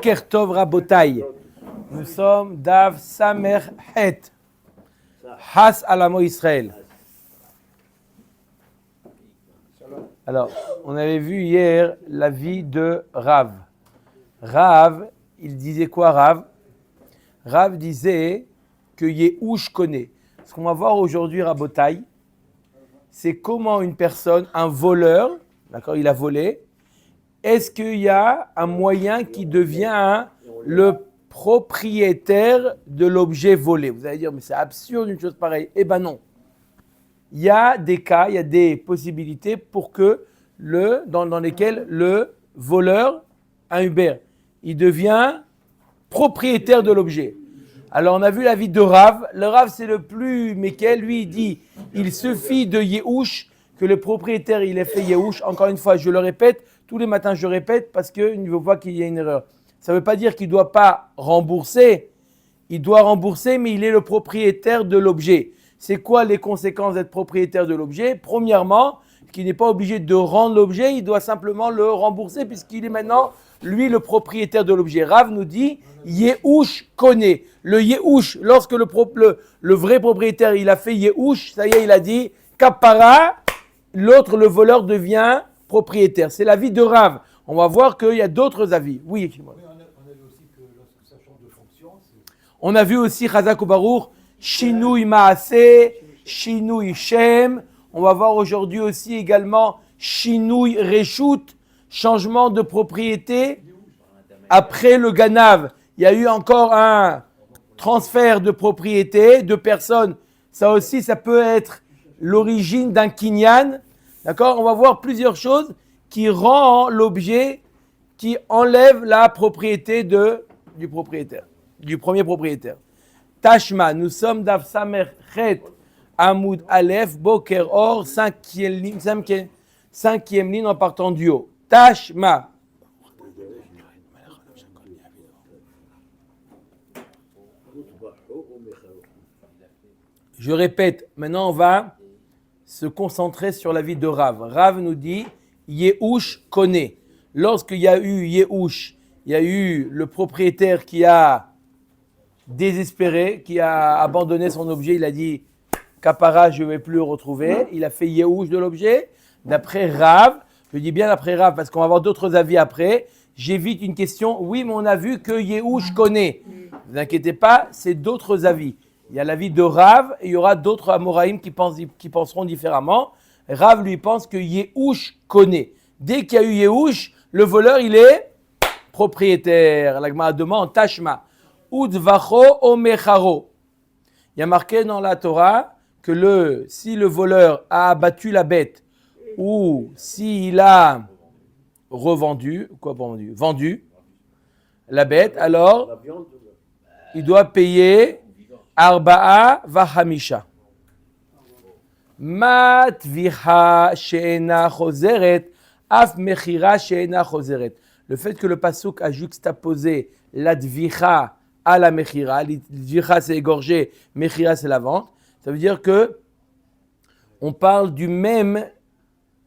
Kertov Rabotai. Nous sommes Dav Samer Het. Has Alamo Israël. Alors, on avait vu hier la vie de Rav. Rav, il disait quoi Rav? Rav disait que Yehush connaît. Ce qu'on va voir aujourd'hui, Rabotai, c'est comment une personne, un voleur, d'accord, il a volé, est-ce qu'il y a un moyen qui devient le propriétaire de l'objet volé? Vous allez dire, mais c'est absurde une chose pareille. Eh bien non. Il y a des cas, il y a des possibilités pour que dans lesquelles le voleur, un Uber, il devient propriétaire de l'objet. Alors on a vu la vie de Rav. Le Rav c'est le plus méquel. Lui il dit, il suffit de Yehush que le propriétaire il ait fait Yehush. Encore une fois, je le répète, tous les matins je répète parce qu'il ne veut pas qu'il y ait une erreur. Ça ne veut pas dire qu'il ne doit pas rembourser. Il doit rembourser, mais il est le propriétaire de l'objet. C'est quoi les conséquences d'être propriétaire de l'objet? Premièrement, qu'il n'est pas obligé de rendre l'objet, il doit simplement le rembourser puisqu'il est maintenant, lui, le propriétaire de l'objet. Rav nous dit, Yehush connaît. Le Yehush, lorsque le vrai propriétaire, il a fait Yehush, ça y est, il a dit, Kapara, l'autre, le voleur, devient propriétaire. C'est l'avis de Rav. On va voir qu'il y a d'autres avis. Oui, excuse-moi. On a vu aussi que lorsque ça change de fonction, on a vu aussi, Chazak Baruch, Shinui Maaseh, Shinui Shem. On va voir aujourd'hui aussi également Shinui Reshut, changement de propriété. Après le Ganav, il y a eu encore un transfert de propriété de personnes. Ça aussi, ça peut être l'origine d'un kinyan. D'accord? On va voir plusieurs choses qui rend l'objet, qui enlève la propriété du propriétaire, du premier propriétaire. Tashma, nous sommes Dav Samer Chet Amoud Aleph Boker Or, cinquième ligne en partant du haut. Tashma. Je répète, maintenant on va se concentrer sur la vie de Rav. Rav nous dit, Yehush connaît. Lorsqu'il y a eu Yehush, il y a eu le propriétaire qui a désespéré, qui a abandonné son objet, il a dit, Kapara, je ne vais plus le retrouver. Il a fait Yehush de l'objet. D'après Rav, je dis bien d'après Rav parce qu'on va avoir d'autres avis après, j'évite une question. Oui, mais on a vu que Yehush connaît. Ne vous inquiétez pas, c'est d'autres avis. Il y a l'avis de Rav et il y aura d'autres Amoraïm qui penseront différemment. Rav lui pense que Yehush connaît. Dès qu'il y a eu Yehush, le voleur il est propriétaire. La Gemara demande Tashma. Udvacho o mecharo. Il y a marqué dans la Torah que si le voleur a abattu la bête ou s'il a vendu la bête, alors il doit payer Arba'a vahamisha. Mat viha she'ena chozeret, af mechira she'ena chozeret. Le fait que le pasuk a juxtaposé la dvicha à la mechira, dvicha c'est égorger, mechira c'est la vente, ça veut dire que on parle du même,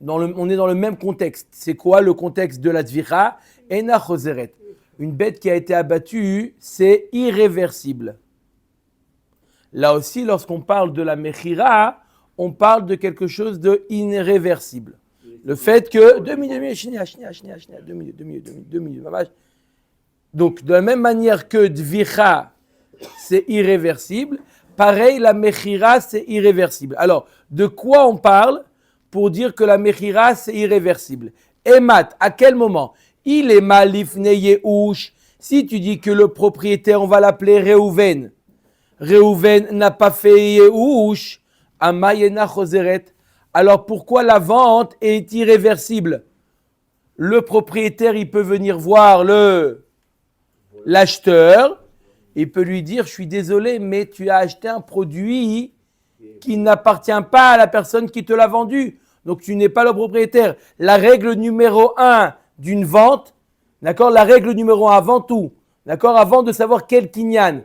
on est dans le même contexte. C'est quoi le contexte de la dvicha? Ena chozeret. Une bête qui a été abattue, c'est irréversible. Là aussi, lorsqu'on parle de la mechira, on parle de quelque chose d'irréversible. Le fait que... 2 minutes. Donc, de la même manière que dvicha, c'est irréversible, pareil, la mechira, c'est irréversible. Alors, de quoi on parle pour dire que la mechira, c'est irréversible? Emat, à quel moment? Il est malifne Yehush. Si tu dis que le propriétaire, on va l'appeler Reuven. Reuven n'a pas fait Yehush. Amayena chozeret. Alors pourquoi la vente est irréversible? Le propriétaire, il peut venir voir l'acheteur. Il peut lui dire, je suis désolé, mais tu as acheté un produit qui n'appartient pas à la personne qui te l'a vendu. Donc tu n'es pas le propriétaire. La règle numéro 1 d'une vente, d'accord, la règle numéro 1 avant tout, d'accord, avant de savoir quel kinyan,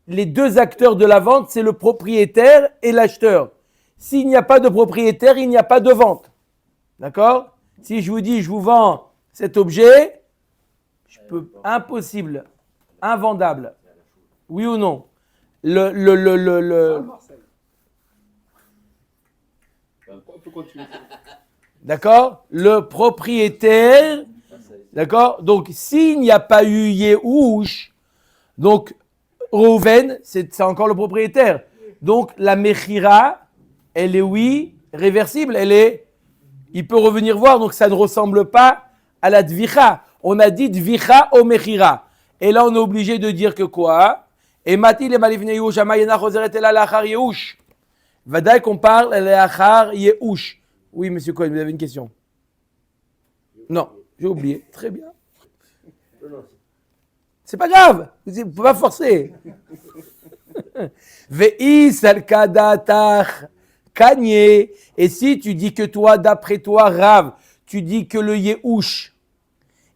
les deux acteurs de la vente, c'est le propriétaire et l'acheteur. S'il n'y a pas de propriétaire, il n'y a pas de vente. D'accord? Si je vous dis, je vous vends cet objet, Impossible, invendable. Oui ou non? Marseille. On peut continuer. D'accord? Le propriétaire, d'accord? Donc, s'il n'y a pas eu Yehush, donc Reuven, c'est encore le propriétaire. Donc, la Mechira, elle est, oui, réversible. Il peut revenir voir, donc ça ne ressemble pas à la Dvicha. On a dit Dvicha au Mechira. Et là, on est obligé de dire que quoi? Et Mati le Malivne Yehush, Amayena Choseret Ela Lachar Yehush. Vadaï qu'on parle Lachar Yehush. Oui, monsieur Cohen, vous avez une question? Non, j'ai oublié. Très bien. C'est pas grave. Vous ne pouvez pas forcer. Ve'is al-kadatach kanye. Et si tu dis que toi, d'après toi, Rav, tu dis que le Yehush,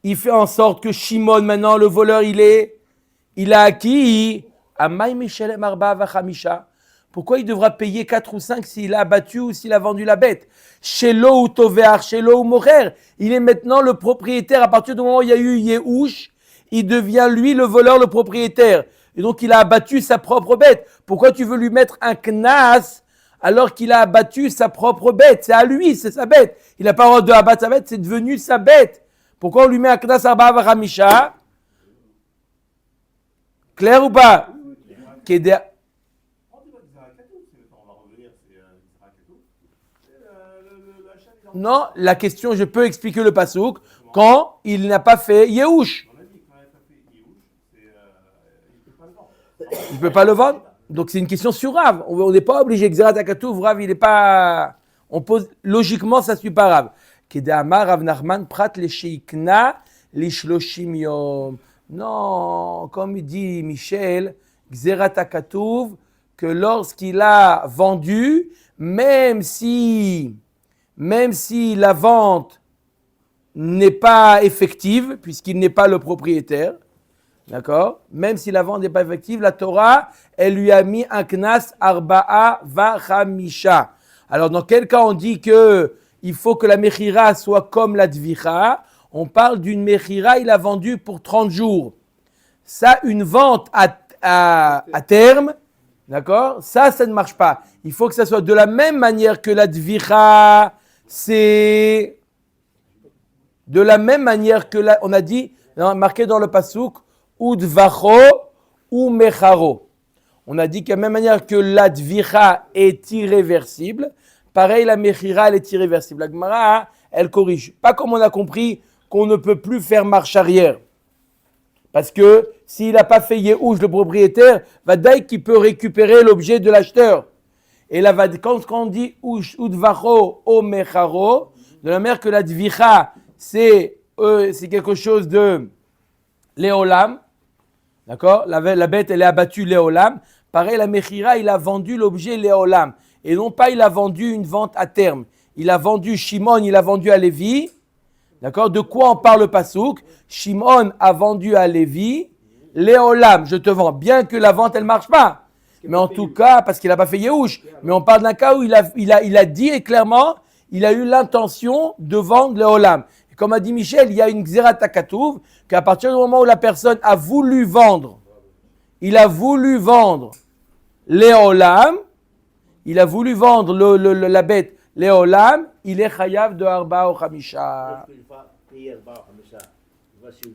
il fait en sorte que Shimon, maintenant, le voleur, il a acquis. Amay Mishelem Arba Vachamisha. Pourquoi il devra payer 4 ou 5 s'il a abattu ou s'il a vendu la bête? Shelo ou Toveach, Shelo ou Mocher. Il est maintenant le propriétaire. À partir du moment où il y a eu Yehush, il devient lui le voleur, le propriétaire. Et donc il a abattu sa propre bête. Pourquoi tu veux lui mettre un knas alors qu'il a abattu sa propre bête? C'est à lui, c'est sa bête. Il n'a pas le droit de abattre sa bête, c'est devenu sa bête. Pourquoi on lui met un knas Arba Vachamisha? Clair ou pas? Non, la question, je peux expliquer le pasouk quand il n'a pas fait Yehush. Il ne peut pas le vendre. Donc c'est une question sur Rav. On n'est pas obligé. Xerat Akatouv, Rav, il n'est pas. On pose logiquement, ça ne suit pas Rav. Kedama Rav Nachman prat le sheikna lishloshim yom. Non, comme il dit Michel, Xerat Akatouv, que lorsqu'il a vendu, même si la vente n'est pas effective, puisqu'il n'est pas le propriétaire, d'accord? Même si la vente n'est pas effective, la Torah, elle lui a mis un knas arba'a vachamisha. Alors, dans quel cas on dit que il faut que la mechira soit comme la dvicha? On parle d'une mechira, il a vendu pour 30 jours. Ça, une vente à terme, d'accord? Ça ne marche pas. Il faut que ça soit de la même manière que la dvicha. C'est de la même manière que on a dit, marqué dans le pasouk, ou dvacho ou mecharo. On a dit que de la même manière que la dvicha est irréversible, pareil la mechira elle est irréversible. La Gemara, elle corrige. Pas comme on a compris qu'on ne peut plus faire marche arrière. Parce que s'il n'a pas fait Yehush, le propriétaire, vadaï qui peut récupérer l'objet de l'acheteur. Et là, quand on dit udvacho o mecharo, de la manière que la dvicha, c'est quelque chose de léolam, d'accord? La bête, elle est abattue léolam. Pareil, la mechira, il a vendu l'objet léolam. Et non pas, il a vendu une vente à terme. Il a vendu Shimon, il a vendu à Lévi. D'accord? De quoi on parle le pasouk? Shimon a vendu à Lévi léolam, je te vends. Bien que la vente, elle ne marche pas. Mais en tout cas, parce qu'il n'a pas fait Yehush, mais on parle d'un cas où il a dit et clairement, il a eu l'intention de vendre le Olam. Et comme a dit Michel, il y a une Xerat Akatouv, qu'à partir du moment où la personne a voulu vendre, les Olam, il a voulu vendre la bête, les Olam, il est chayav de Arba ou Khamisha. Lorsqu'il va payer Arba ou Khamisha, il va sur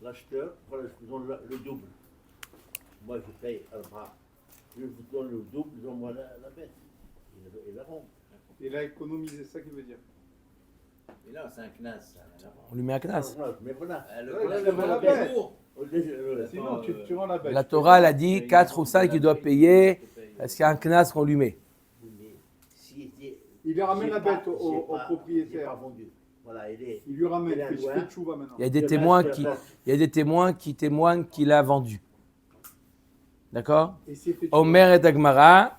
l'acheteur, voilà, je vous donne le double. Moi, je paye Arba. Je vous donne le double, j'envoie la bête. Il la rend. Il a économisé, c'est ça qu'il veut dire. Et là, c'est un knas. On lui met un knas. Mais voilà. La bête. Sinon, tu rends la bête. La Torah, elle a dit 4 ou 5 il doit payer, parce qu'il y a un knas qu'on lui met. Il lui ramène la bête au propriétaire. Voilà, il lui ramène, il fait tchouva maintenant. Il y a des témoins qui témoignent qu'il a vendu. D'accord? Omer et Agmara,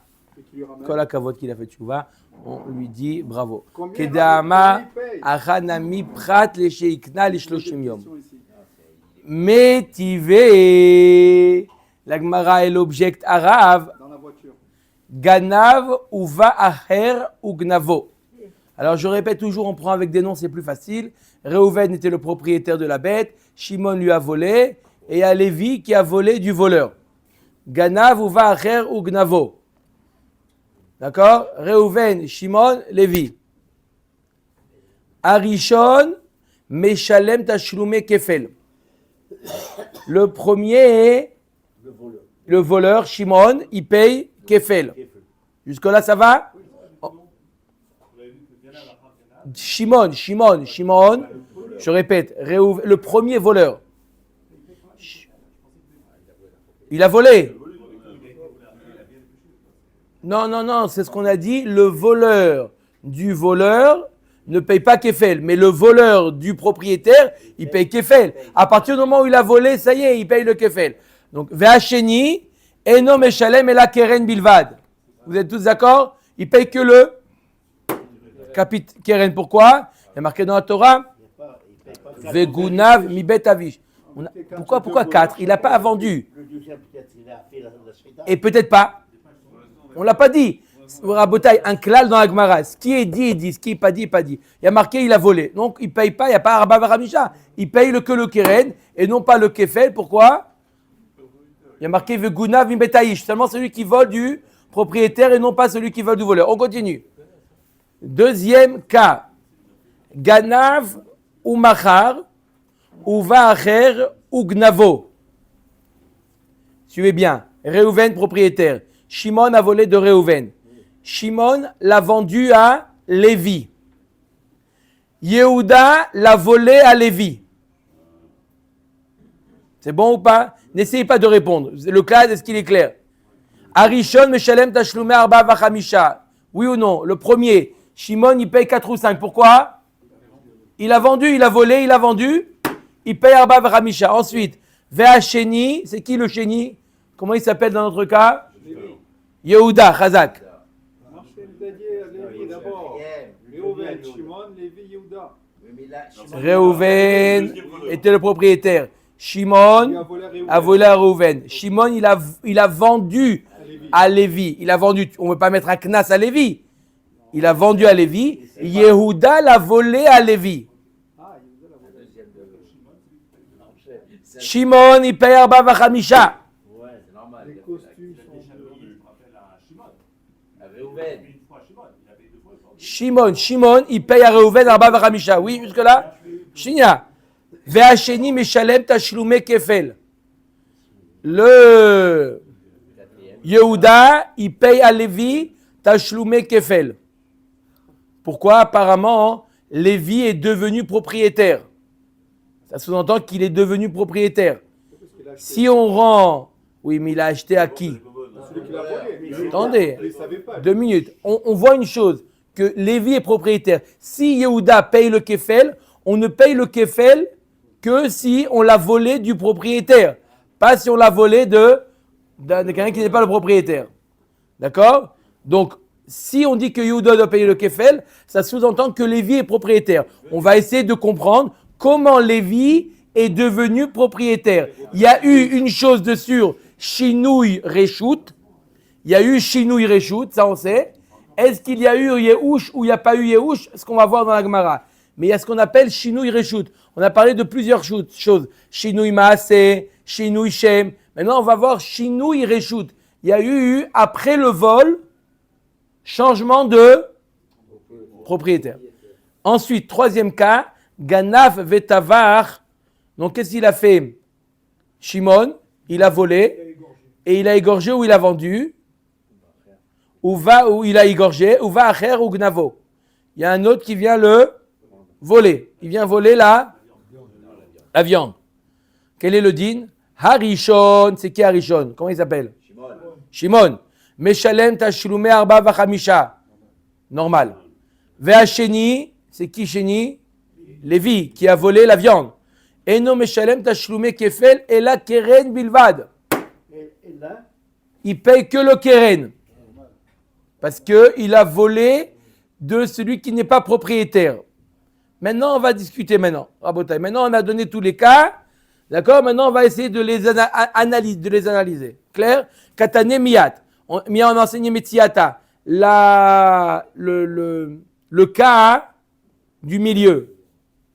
Kol HaKavod qu'il a fait tchouva, on lui dit bravo. Kedama achanami prat lesheikna lishloshim yom. Métivé, l'Agmara elle objecte à Rav. Dans la voiture. Ganav ou va aher ou gnavo. Alors je répète toujours, on prend avec des noms, c'est plus facile. Reuven était le propriétaire de la bête. Shimon lui a volé, et il y a Lévi qui a volé du voleur. Ganav ou Va'acher ou Gnavo. D'accord? Reuven, Shimon, Lévi. Arishon, Meshalem Tashlume Kefel. Le premier est le voleur, Shimon, il paye Kefel. Jusque-là, ça va? Shimon, je répète, le premier voleur. Il a volé. Non, c'est ce qu'on a dit. Le voleur du voleur ne paye pas Kefel, mais le voleur du propriétaire, il paye Kefel. À partir du moment où il a volé, ça y est, il paye le Kefel. Donc, Ve'acheni, Eno Meshalem et la Keren Bilvad. Vous êtes tous d'accord? Il paye que le Keren. Pourquoi? Il y a marqué dans la Torah, Vegunav Mibet Avish. Pourquoi 4? Il n'a pas vendu. Et peut-être pas. On ne l'a pas dit. Rabotai, un klal dans la Gemara. Ce qui est dit est dit. Ce qui n'est pas dit n'est pas dit. Il y a marqué, il a volé. Donc, il ne paye pas. Il n'y a pas Arba Varamisha. Il paye que le Keren et non pas le Kefel. Pourquoi? Il y a marqué Vegunav Mibetaish. Seulement celui qui vole du propriétaire et non pas celui qui vole du voleur. On continue. Deuxième cas. Ganav ou Machar ou Va'acher ou Gnavo. Suivez bien. Reuven, propriétaire. Shimon a volé de Reuven. Shimon l'a vendu à Lévi. Yehuda l'a volé à Lévi. C'est bon ou pas? N'essayez pas de répondre. Le clad, est-ce qu'il est clair? Arishon Meshalem Tashlume Arba Vachamisha. Oui ou non? Le premier, Shimon, il paye 4 ou 5. Pourquoi? Il a vendu, il a volé, il a vendu. Il paye Arba Vachamisha. Ensuite, Ve'acheni, c'est qui le Sheni? Comment il s'appelle dans notre cas? Yehuda, Chazak. Reuven était le propriétaire. Shimon a volé à Reuven. Shimon, il a vendu à Lévi. Il a vendu, on ne peut pas mettre un knas à Lévi. Il a vendu à Lévi. Yehuda l'a volé à Lévi. Shimon, il paye Arba Vachamisha. Shimon, il paye à Reuven Arba Vachamisha. Oui, jusque-là? Shinya. Ve'acheni Meshalem Tashlume Kefel. Le Yehuda, il paye à Lévi Tashlume Kefel. Pourquoi? Apparemment, Lévi est devenu propriétaire. Ça sous-entend qu'il est devenu propriétaire. Si on rend... Oui, mais il a acheté à qui? Attendez, 2 minutes. On voit une chose, que Lévi est propriétaire. Si Yehuda paye le Kefel, on ne paye le Kefel que si on l'a volé du propriétaire. Pas si on l'a volé de quelqu'un qui n'est pas le propriétaire. D'accord? Donc, si on dit que Yehuda doit payer le Kefel, ça sous-entend que Lévi est propriétaire. On va essayer de comprendre comment Lévi est devenu propriétaire. Il y a eu une chose de sûr, Shinouï Reshut. Il y a eu Shinouï Reshut, ça on sait. Est-ce qu'il y a eu Yehush ou il n'y a pas eu Yehush? Ce qu'on va voir dans la Gemara. Mais il y a ce qu'on appelle Shinouï Reshut. On a parlé de plusieurs choses. Shinouï Maaseh, Shinouï Shem. Maintenant, on va voir Shinouï Reshut. Il y a eu, après le vol, changement de propriétaire. Ensuite, troisième cas, Ganav Vetavar. Donc, qu'est-ce qu'il a fait? Shimon, il a volé et il a égorgé ou il a vendu. Ou il a égorgé, ou va acher ou gnavo. Il y a un autre qui vient le voler. Il vient voler la viande. Quel est le din? Harishon, c'est qui Harishon? Comment il s'appelle? Shimon. Meshalem tashlume arba vachamisha. Normal. Ve'asheni, c'est qui Sheni? Lévi, qui a volé la viande. Eno meshalem tashlume kefel et la keren bilvad. Il paye que le keren. Parce qu'il a volé de celui qui n'est pas propriétaire. Maintenant, on va discuter maintenant. Maintenant, on a donné tous les cas. D'accord? Maintenant, on va essayer de les analyser. Clair? Katane miyat. On a enseigné Metziata. Le cas du milieu.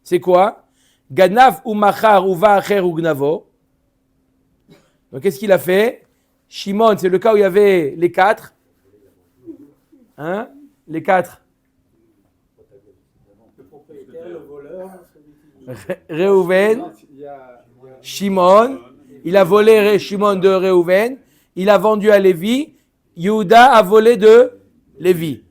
C'est quoi? Ganav ou machar ou va'acher ou gnavo. Donc qu'est-ce qu'il a fait? Shimon, c'est le cas où il y avait les quatre. Hein? Les quatre. Le propriétaire, le voleur, Réhouven, Shimon. Il a volé Shimon de Réhouven. Il a vendu à Lévi. Yehuda a volé de Lévi.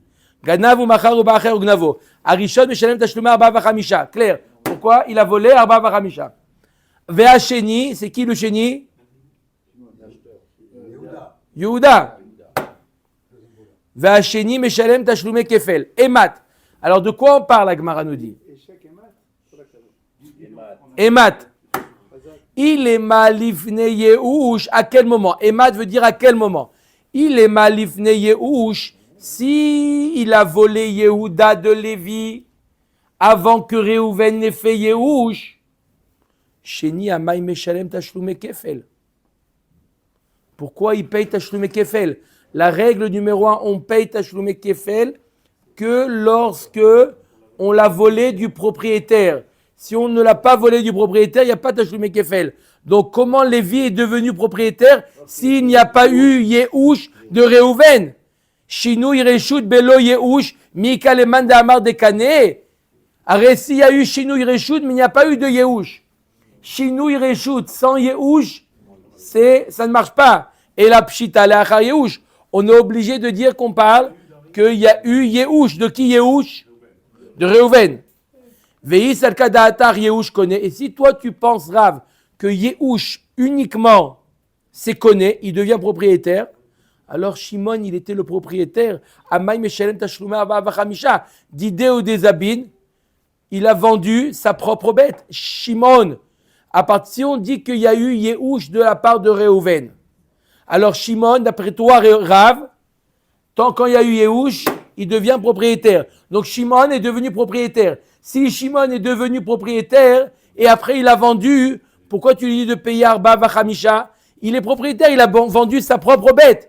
Ganav ou machar ou va'acher ou gnavo. Arishon meshalem tashlumei arba v'chamisha. Clair. Pourquoi? Il a volé arba v'chamisha. Ve'asheni, c'est qui le sheni? Yehuda. Ve'asheni meshalem tashlumei kefel. Emat. Alors de quoi on parle, la Gemara nous dit? Emat. Il est malifne Yehush. À quel moment? Emat veut dire à quel moment? Il est malifne Yehush. Si il a volé Yehuda de Lévi avant que Réhouven n'ait fait Yehush, Sheni amay meshalem tashlumei kefel. Pourquoi il paye tashlumei kefel? La règle numéro 1, on paye tashlumei kefel que lorsque on l'a volé du propriétaire. Si on ne l'a pas volé du propriétaire, il n'y a pas tashlumei kefel. Donc comment Lévi est devenu propriétaire s'il n'y a pas eu Yehush de Réhouven? Shinui reshut belo Yehush mika leman de amar de kane. Arrête, s'il y a eu Shinui reshut, mais il n'y a pas eu de Yehush. Shinui reshut sans Yehush, ça ne marche pas. Et la pshita leachar Yehush, on est obligé de dire qu'on parle qu'il y a eu Yehush. De qui Yehush? De Réhouven. Veis al kadaatar Yehush connaît. Et si toi tu penses, Rav, que Yehush uniquement c'est connaît, il devient propriétaire, alors Shimon il était le propriétaire. Amay meshalem tashlumei arba v'chamisha. D'idée ou des abines, il a vendu sa propre bête. Shimon. À partir si on dit qu'il y a eu Yehush de la part de Réhouven, alors Shimon, d'après toi, Rav, tant quand il y a eu Yehush, il devient propriétaire. Donc Shimon est devenu propriétaire. Si Shimon est devenu propriétaire et après il a vendu, pourquoi tu lui dis de payer arba v'chamisha? Il est propriétaire, il a vendu sa propre bête.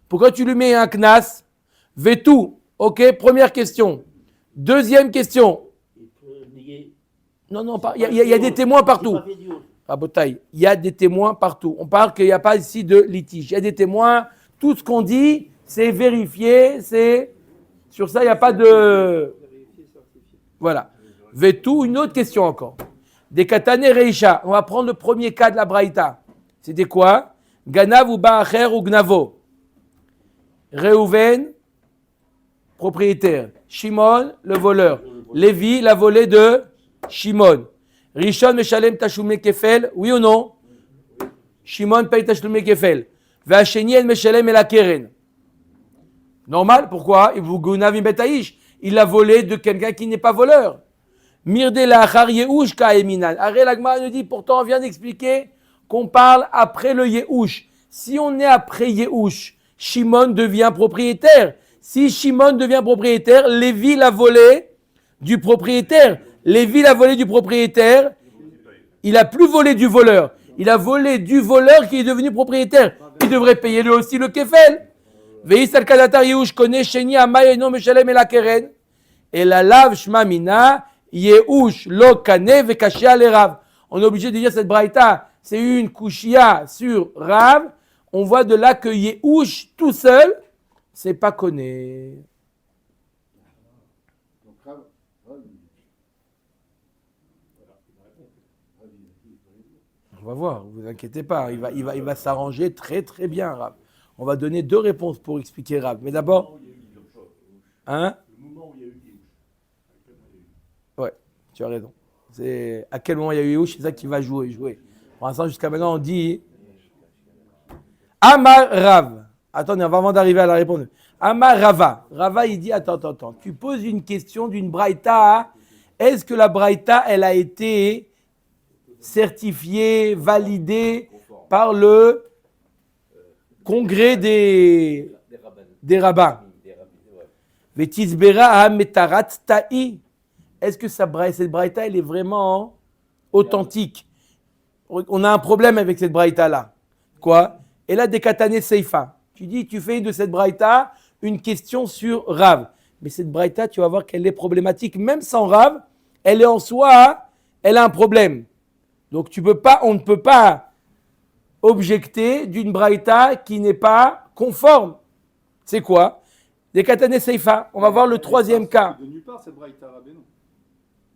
Pourquoi tu lui mets un knas? Vetou. Ok, première question. Deuxième question. Non, il y a des témoins partout. Rabotaï, il y a des témoins partout. On parle qu'il n'y a pas ici de litige. Il y a des témoins. Tout ce qu'on dit, c'est vérifié. Sur ça, il n'y a pas de... Voilà. Vetou, une autre question encore. Des katane reisha. On va prendre le premier cas de la braïta. C'était quoi? Ganav ou ba'acher ou gnavo. Réhouven, propriétaire. Shimon, le voleur. Lévi, la volée de Shimon. Rishon meshalem tashlumei kefel, oui ou non? Shimon paye tashlumei kefel. Ve'asheni el meshalem el hakeren. Normal, pourquoi? Il l'a volé de quelqu'un qui n'est pas voleur. Mirde la'achar Yehush ka'eminan. Arrête, la Gemara nous dit, pourtant on vient d'expliquer qu'on parle après le Yehush. Si on est après Yehush, Shimon devient propriétaire. Si Shimon devient propriétaire, Lévi l'a volé du propriétaire. Lévi l'a volé du propriétaire. Il n'a plus volé du voleur. Il a volé du voleur qui est devenu propriétaire. Il devrait payer lui aussi le kefel. Veis al kadatar Yehush connaît sheni amay eno meshalem el hakeren. Et la lav shma mina Yehush lo kane vekashia le Rav. On est obligé de dire cette braïta. C'est une kushia sur Rav. On voit de là que Yehush tout seul, c'est pas connu. On va voir, ne vous inquiétez pas, il va s'arranger très très bien, Rav. On va donner deux réponses pour expliquer Rav. Mais d'abord, hein? Le moment où il y a eu Yehush. Ouais, tu as raison. C'est à quel moment il y a eu Yehush, c'est ça qui va jouer. Pour l'instant, jusqu'à maintenant, on dit Amar Rav. Attendez, avant d'arriver à la réponse. Amar Rava. Rava, il dit, attends. Tu poses une question d'une braïta. Est-ce que la braïta, elle a été certifiée, validée par le congrès des rabbins? Vetisbera metarat ta'i. Est-ce que cette braïta, elle est vraiment authentique? On a un problème avec cette braïta-là. Quoi? Et là, des katané seifa. Tu fais de cette braïta une question sur Rav. Mais cette braïta, tu vas voir qu'elle est problématique. Même sans Rav, elle est en soi elle a un problème. Donc on ne peut pas objecter d'une braïta qui n'est pas conforme. C'est quoi? Des katané seifa. On va voir le troisième cas. De nulle part, c'est Braïta Rabbeinu.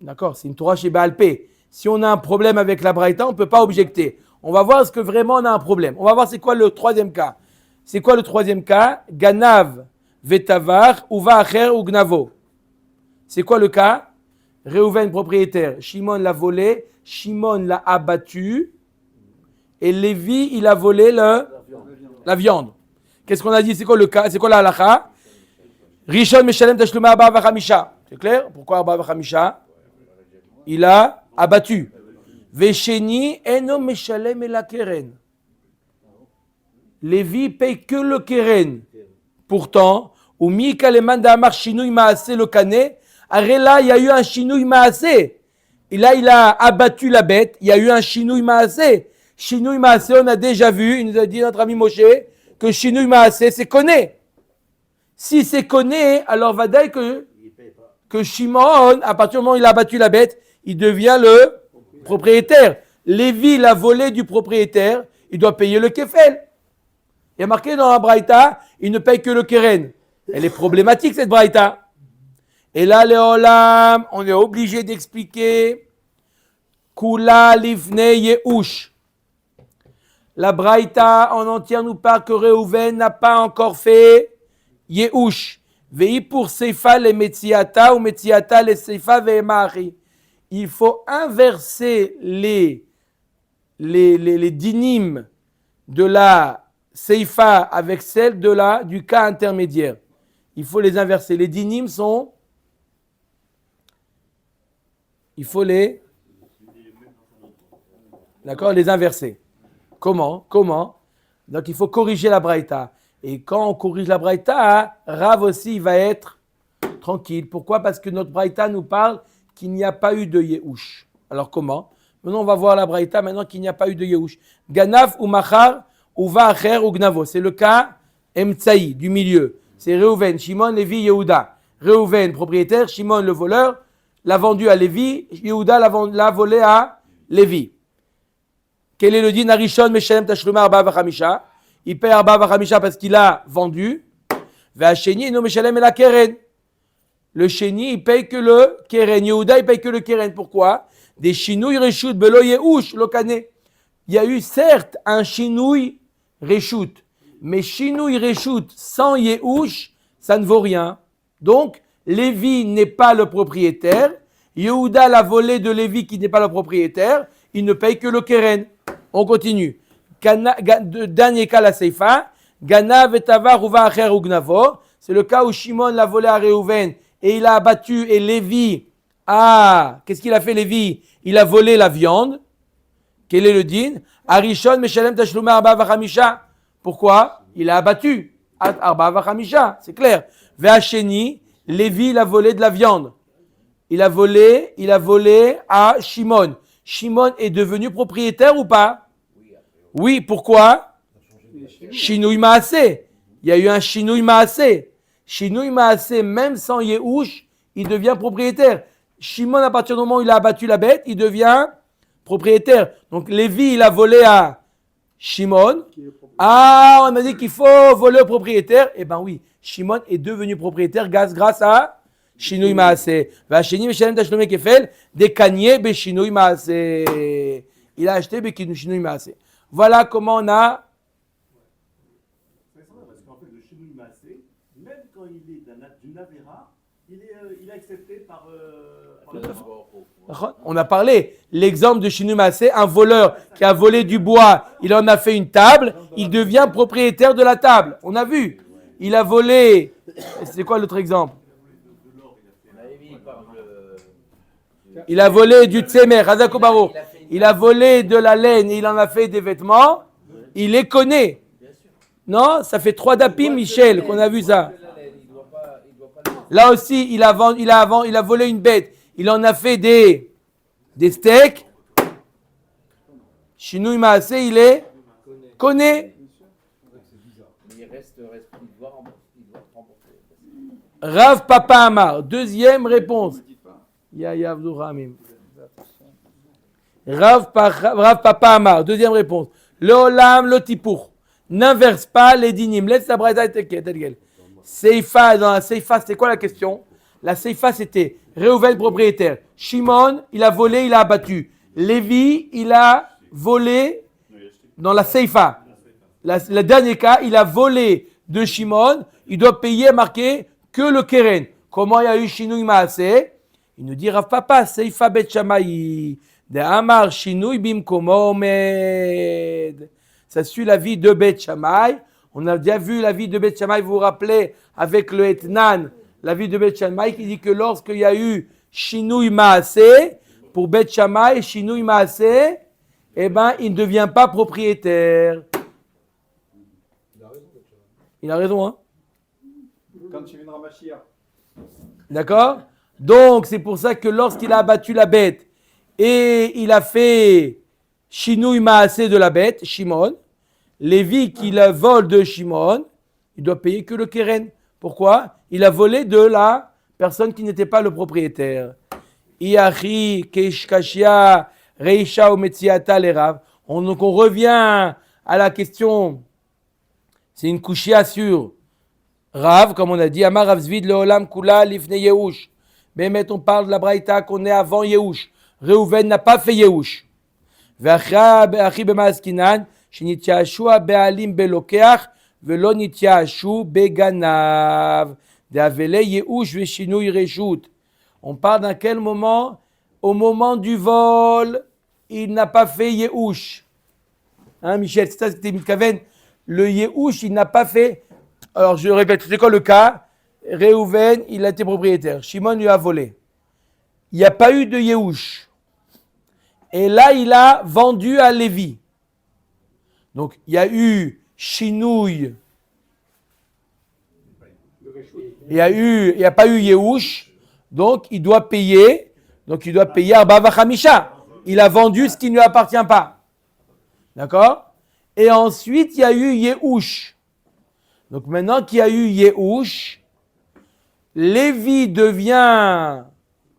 D'accord, c'est une Torah chez Baal Pé. Si on a un problème avec la braïta, on ne peut pas objecter. On va voir est-ce que vraiment on a un problème. On va voir c'est quoi le troisième cas. C'est quoi le troisième cas? Ganav, Vetavar, Uva Acher ou Gnavo. C'est quoi le cas? Réhouven, propriétaire. Shimon l'a volé, Shimon l'a abattu. Et Lévi, il a volé la viande. Qu'est-ce qu'on a dit? C'est quoi le cas? C'est quoi la halakha? Rishon Meshalem Tashluma Arba Vachamisha. C'est clair? Pourquoi Arba Vachamisha? Il a abattu. Vesheni Eno Meshalem et la keren. Lévi paye que le keren. Pourtant, ou Mika le Mandamar Shinouï Maasé le canet. Là, il y a eu un Shinouï Maasé. Et là, il a abattu la bête. Il y a eu un Shinouï Maasé. Shinouï Maasé, on a déjà vu, il nous a dit notre ami Moshe, que Shinouï Maasé, c'est connaît. Si c'est connaît, alors va dire que Shimon, à partir du moment où il a abattu la bête, il devient le propriétaire. Lévi l'a volé du propriétaire, il doit payer le kefel. Il y a marqué dans la braïta, il ne paye que le keren. Elle est problématique cette braïta. Et là, les olam, on est obligé d'expliquer Kula livne yehush. La braïta en entière nous parle que Réhouven n'a pas encore fait yehush. Vei pour seifa les metziata ou metziata les seifa ve'emari. Il faut inverser les dynimes de la seifa avec celle du cas intermédiaire. Il faut les inverser. Les dynimes sont... Il faut les inverser. Comment? Donc il faut corriger la braïta. Et quand on corrige la braïta, Rav aussi il va être tranquille. Pourquoi? Parce que notre braïta nous parle qu'il n'y a pas eu de yehush. Alors comment? Maintenant on va voir la braïta maintenant qu'il n'y a pas eu de yehush. Ganav ou machar ou va acher ou gnavo. C'est le cas emtsaï du milieu. C'est Réhouven, Shimon, Lévi, Yehuda. Réhouven, propriétaire, Shimon le voleur, l'a vendu à Lévi, Yehuda l'a volé à Lévi. Quel est le din? Arishon Meshalem Tashluma Arba Vachamisha. Il paye Arba Vachamisha parce qu'il a vendu. Ve'asheni no Meshalem et la keren. Le sheni, il paye que le keren. Yehuda, il paye que le keren. Pourquoi? Des shinouï reshut belo yehush lokane. Il y a eu certes un shinouï reshut, mais shinouï reshut sans yehush, ça ne vaut rien. Donc, Lévi n'est pas le propriétaire. Yehuda l'a volé de Lévi qui n'est pas le propriétaire. Il ne paye que le keren. On continue. Dernier cas, la seifa. Gana vetava ruva acher ugnavo. C'est le cas où Shimon l'a volé à Réhouven et il a abattu et Lévi a... Qu'est-ce qu'il a fait Lévi? Il a volé la viande. Quel est le din? Arishon meshalem tashluma arba vachamisha. Pourquoi? Il a abattu. Arba vachamisha. C'est clair. Ve'asheni. Lévi, il a volé de la viande. Il a volé à Shimon. Shimon est devenu propriétaire ou pas? Oui, pourquoi? Shinouï Maasé. Il y a eu un Shinouï Maasé. Shinouï Maasé, même sans Yehush, il devient propriétaire. Shimon, à partir du moment où il a abattu la bête, il devient propriétaire. Donc Lévi, il a volé à Shimon. Ah, on a dit qu'il faut voler au propriétaire. Eh bien oui, Shimon est devenu propriétaire grâce à Shinouï Maasé. Vacheni Meshalem Tashlumé Kefel, des kaniers be Shinouï Maasé. Il a acheté be Shinouï Maasé. Voilà comment on a. C'est ça, parce qu'en fait, le Shinouï Maasé, même quand il est d'une Avera, il est accepté par. On a parlé, l'exemple de Shinouï Maasé, un voleur qui a volé du bois, il en a fait une table, il devient propriétaire de la table. On a vu. Il a volé. C'est quoi l'autre exemple? Il a volé du tsemer, Hazakobaro. Il a volé de la laine et il en a fait des vêtements. Il les connaît. Non? Ça fait 3 dapim, Michel, qu'on a vu ça. Là aussi, il a volé une bête. Il en a fait des steaks. Shinouï Maasé, il est connaît. Rav Papa Amar, deuxième réponse. Ya Abdou Ramim. Rav Papa Amar. Deuxième réponse. Le Olam, le Tipour. N'inverse pas les dinim. Laisse la braïda telle quelle. Seifa, dans la Seifa, c'était quoi la question? La Seifa, c'était Réhouven, propriétaire. Shimon, il a volé, il a abattu. Lévi, il a volé dans la Seifa. Le dernier cas, il a volé de Shimon. Il doit payer, marqué, que le Keren. Comment il y a eu Shinui Maaseh? Il nous dit Rav Papa, Seifa Bet Shammai. De Amar Shinui Bimkomo Omed. Ça suit la vie de Bet Shammai. On a déjà vu la vie de Bet Shammai, vous vous rappelez, avec le Etnan, la vie de Bet Shammai qui dit que lorsqu'il y a eu Shinui Maaseh, pour Bet Shammai, Shinui Maaseh, eh ben, il ne devient pas propriétaire. Il a raison, hein? Quand tu viendras Mashiach. D'accord? Donc, c'est pour ça que lorsqu'il a abattu la bête et il a fait Shinui Maaseh de la bête, Shimon, Lévi qui la vole de Shimon, il doit payer que le Keren. Pourquoi? Il a volé de la personne qui n'était pas le propriétaire. Iachi, Keshkashia, Reisha ou Metziata l'Erav. Donc on revient à la question, c'est une kushia sur Rav, comme on a dit, Amar Rav Zvid leolam kula lifne Yehush. Mais on parle de la braïta qu'on est avant Yehush. Reuven n'a pas fait Yehush. Ve'achi b'maaskinan, shenityaashu be'alim belokeach, ve'lo nityaashu beganav. De'avele Yehush ve'shinui reshut. On parle dans quel moment? Au moment du vol, il n'a pas fait Yehush. Hein, Michel, c'est ça, c'était Mitkaven. Le Yehush, il n'a pas fait. Alors, je répète, c'est quoi le cas? Réhouven, il a été propriétaire. Shimon lui a volé. Il n'y a pas eu de Yehush. Et là, il a vendu à Lévi. Donc, il y a eu Shinouille. Il n'y a pas eu Yehush. Donc, il doit payer. Donc, il doit payer Arba Vachamisha. Il a vendu ce qui ne lui appartient pas. D'accord? Et ensuite, il y a eu Yehush. Donc, maintenant qu'il y a eu Yehush, Lévi devient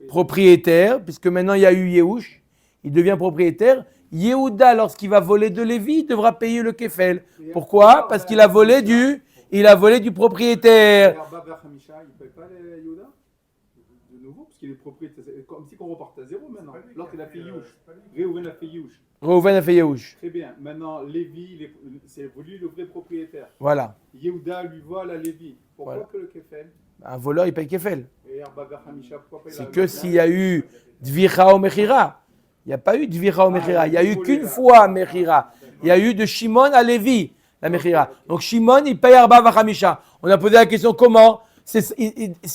propriétaire, puisque maintenant il y a eu Yehush, il devient propriétaire. Yehuda, lorsqu'il va voler de Lévi, devra payer le kefel. Pourquoi? Parce qu'il a volé du propriétaire. Et Arba Hamisha, il ne paye pas les Yehuda de nouveau, parce qu'il est propriétaire. C'est comme si on repartait à zéro maintenant. L'autre, il a fait Yehush. Réhouven a fait Yehush. Reuven a fait Yehush. Très bien. Maintenant, Lévi, c'est lui le vrai propriétaire. Voilà. Yehuda lui vole à Lévi. Pourquoi Voilà. que le kefel? Un voleur, il paye kefel. Et Arba Hamisha, pourquoi paye C'est que s'il y a eu Dvicha ou Mechira. Il n'y a pas eu Dvicha ou Mechira. Il n'y a eu qu'une fois Mechira. Il y a eu de Shimon à Lévi, la Mechira. Donc Shimon, il paye Arba Vachamisha. On a posé la question comment? Si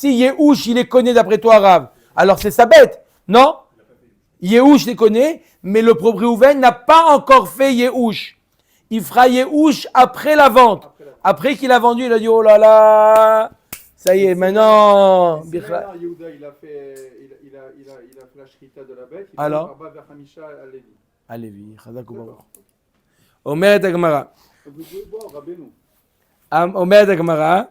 Yehush, il les connaît d'après toi, Rav, alors c'est sa bête. Non? Yehush les connaît, mais le propriétaire n'a pas encore fait Yehush. Il fera Yehush après la vente. Après qu'il a vendu, il a dit oh là là, ça y est, maintenant. Yehuda, il a fait la shrita de la bête. Il Alors? fait Arba Hamisha à Lévi. À Lévi, Chazak ou Baruch. Omer Agmara. Vous pouvez boire, Rabbeinu. Omer Agmara.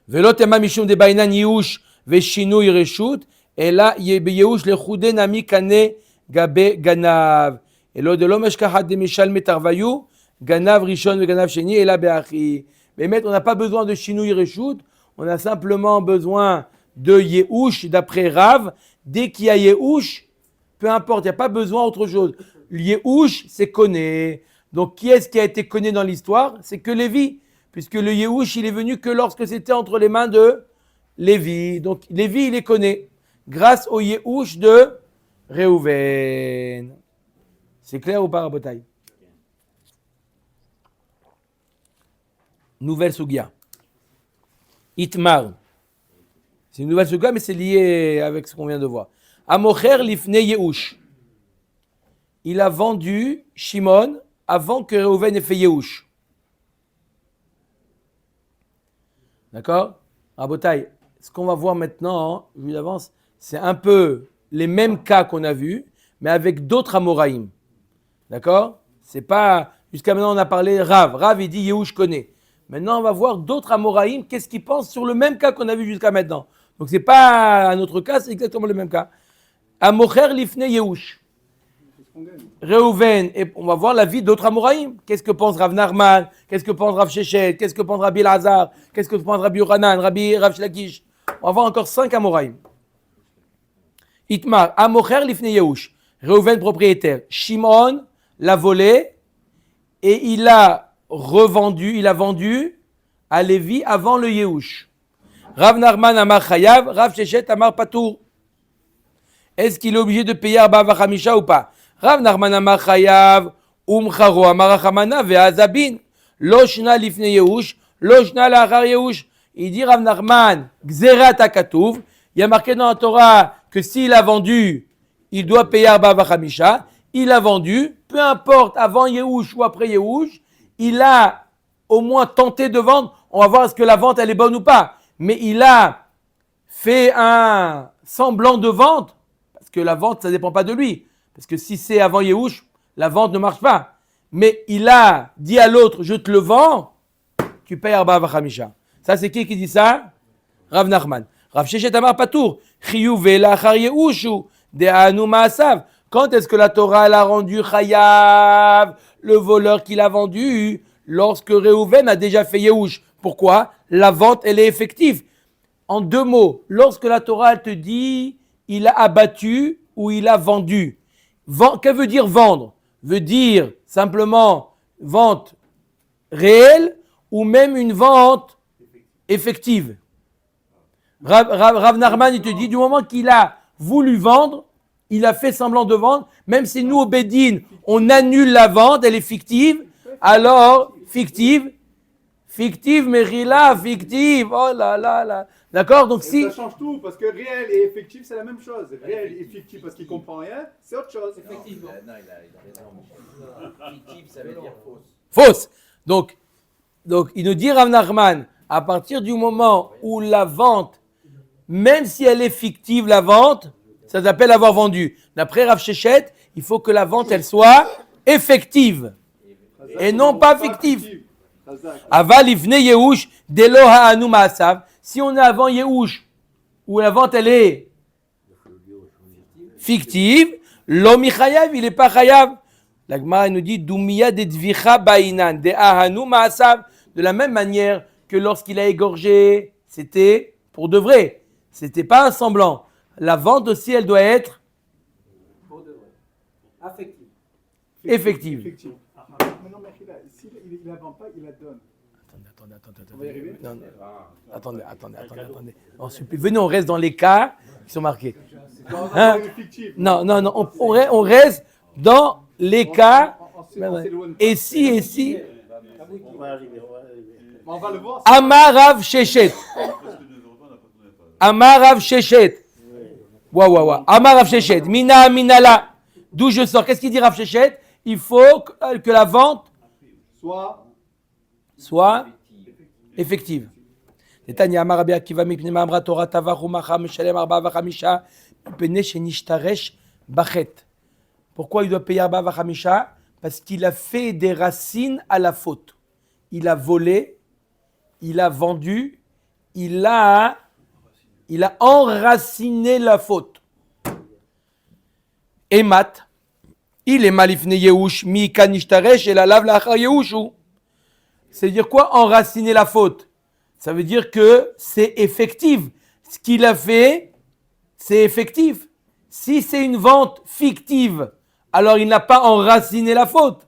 Velo tema mishum de bainan Yehush veshinui reshut, et là Yehush le chudé nami kane gabe ganav. Et là de l'homme eshkachat de mishal metarvayu ganav rishon ve ganav sheni et là beachi. Mais on n'a pas besoin de shinui reshut, on a simplement besoin de Yehush d'après Rav. Dès qu'il y a Yehush, peu importe, il n'y a pas besoin d'autre chose. Yehush, c'est connu. Donc qui est-ce qui a été connu dans l'histoire? C'est que Lévi. Puisque le Yehush, il est venu que lorsque c'était entre les mains de Lévi. Donc, Lévi, il est connu grâce au Yehush de Réhouven. C'est clair ou pas, Rabotai? Nouvelle Sugia. Itmar. C'est une nouvelle Sugia, mais c'est lié avec ce qu'on vient de voir. Amocher lifne Yehush. Il a vendu Shimon avant que Réhouven ait fait Yehush. D'accord? Rabotai, ce qu'on va voir maintenant, vu d'avance, c'est un peu les mêmes cas qu'on a vus, mais avec d'autres Amoraïm. D'accord? C'est pas. Jusqu'à maintenant, on a parlé Rav. Rav, il dit Yehush connaît. Maintenant, on va voir d'autres Amoraïm, qu'est-ce qu'ils pensent sur le même cas qu'on a vu jusqu'à maintenant. Donc, c'est pas un autre cas, c'est exactement le même cas. Amocher lifne Yehush. Reuven, et on va voir la vie d'autres Amoraïm. Qu'est-ce que pense Rav Nachman? Qu'est-ce que pense Rav Shechet? Qu'est-ce que pense Rabbi Elazar? Qu'est-ce que pense Rabbi Yochanan? Rav Shlakish? On va voir encore 5 Amoraïm. Itmar, Amocher lifne Yehush. Reuven, propriétaire. Shimon l'a volé et il a vendu à Lévi avant le Yehush. Rav Nachman Amar Chayav, Rav Shechet Amar Patour. Est-ce qu'il est obligé de payer Arba Vachamisha ou pas? Rav Nachman Amar Chayav, Charo Amar Achamana Ve'azabin. Loshna lifne Yehush, Loshna lachar Yehush. Il dit Rav Nachman, Gzerat HaKatuv. Il y a marqué dans la Torah que s'il a vendu, il doit payer Arba Vachamisha. Il a vendu, peu importe avant Yehush ou après Yehush, il a au moins tenté de vendre. On va voir est-ce que la vente elle est bonne ou pas. Mais il a fait un semblant de vente, parce que la vente, ça ne dépend pas de lui. Parce que si c'est avant Yehush, la vente ne marche pas. Mais il a dit à l'autre, je te le vends, tu payes Arba Vachamisha. Ça, c'est qui dit ça? Rav Nachman. Rav Shechet Amar Patour. Chiyuv lachar Yehushu de'anu ma'asav. Quand est-ce que la Torah l'a rendu Chayav, le voleur qui l'a vendu, lorsque Reuven a déjà fait Yehush? Pourquoi? La vente, elle est effective. En 2 mots, lorsque la Torah elle te dit il a abattu ou il a vendu. Que veut dire vendre? Veut dire simplement vente réelle ou même une vente effective. Rav Nachman, il te dit du moment qu'il a voulu vendre, il a fait semblant de vendre, même si nous au Bédine, on annule la vente, elle est fictive, alors fictive, mais Rila, fictive, oh là là là. D'accord? Donc si. Ça change tout, parce que réel et effectif, c'est la même chose. Réel et fictif, parce qu'il ne comprend rien, c'est autre chose. Effectivement. Non, il a raison. Fictif, ça veut dire fausse. Fausse. Donc, il nous dit Rav Nachman, à partir du moment où la vente, même si elle est fictive, la vente, ça s'appelle avoir vendu. D'après Rav Shechet, il faut que la vente, elle soit effective et non pas fictive. Aval ifne Yehush delo ha'anu ma'asav. Si on est avant Yehush, où la vente, elle est fictive, lo michayav, il n'est pas chayav. La Gemara nous dit Doumiya de dvicha ba'inan de ahanu ma'asav. De la même manière que lorsqu'il a égorgé, c'était pour de vrai. C'était pas un semblant. La vente aussi, elle doit être effective. Mais non, mais s'il ne la vend pas, il la donne. Attendez. On va y arriver? Non. Attendez. On supplie. Venez, on reste dans les cas qui sont marqués. Hein? Non. On reste dans les cas. Et si. On va arriver. On va le voir. Amarav Shechet. Waouh. Amarav Shechet. Minala. D'où je sors. Qu'est-ce qu'il dit Rav Shechet? Il faut que la vente soit effective. Netanya Amar Rabbi Akiva mipnei ma'amra Torah tavach u'macha meshalem arba v'chamisha mipnei shenishtaresh bachet. Pourquoi il doit payer arba v'chamisha? Parce qu'il a fait des racines à la faute. Il a volé, il a vendu, il a enraciné la faute. Emat, il est malifne Yehush, mi kanishtaresh et la lave lachar Yehushu. C'est-à-dire quoi enraciner la faute? Ça veut dire que c'est effectif. Ce qu'il a fait, c'est effectif. Si c'est une vente fictive, alors il n'a pas enraciné la faute.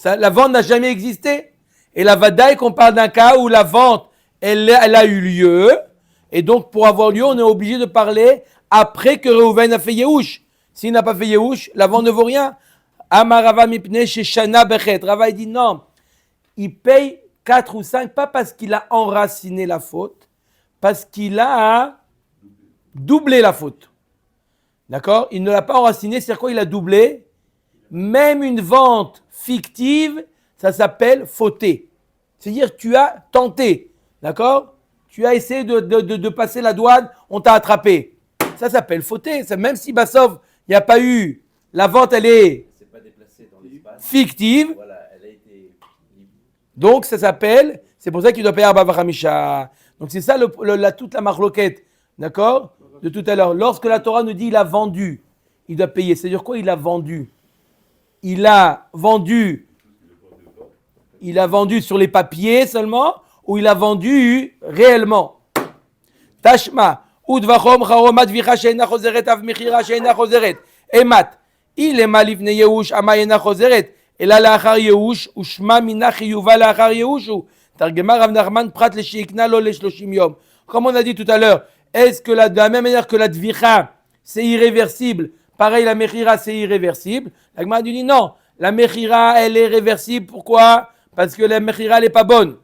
La vente n'a jamais existé. Et la vadaï qu'on parle d'un cas où la vente, elle a eu lieu. Et donc, pour avoir lieu, on est obligé de parler après que Reuven a fait Yehush. S'il n'a pas fait Yehush, la vente ne vaut rien. Amarava mipnei sheshana bechet. Rava dit non. Il paye 4 ou 5, pas parce qu'il a enraciné la faute, parce qu'il a doublé la faute. D'accord? Il ne l'a pas enraciné, c'est-à-dire quoi? Il a doublé. Même une vente fictive, ça s'appelle fauter. C'est-à-dire tu as tenté. D'accord? Tu as essayé de passer la douane, on t'a attrapé. Ça s'appelle fauter. Même si Bassov, il n'y a pas eu, la vente, elle est fictive. Voilà, elle a été. Donc ça s'appelle, c'est pour ça qu'il doit payer Arba Vachamisha. Donc c'est ça toute la marloquette. D'accord? de tout à l'heure. Lorsque la Torah nous dit il a vendu, il doit payer. C'est-à-dire quoi il a vendu? Il a vendu sur les papiers seulement ou il a vendu réellement? Tashma, udvachom charomat vicha sheina chozeret av mechira sheina chozeret. Emat, il est malivne yehush amayena chozeret. Ela laachar yehush ushma mina chiyuva laachar yehushu. Targema Rav Nachman prat le sheikna lo le shloshim yom. Comme on a dit tout à l'heure, est-ce que de la même manière que la dvicha c'est irréversible, pareil la mechira c'est irréversible? La Gemara dit non, la mechira elle est réversible. Pourquoi? Parce que la mechira elle est pas bonne.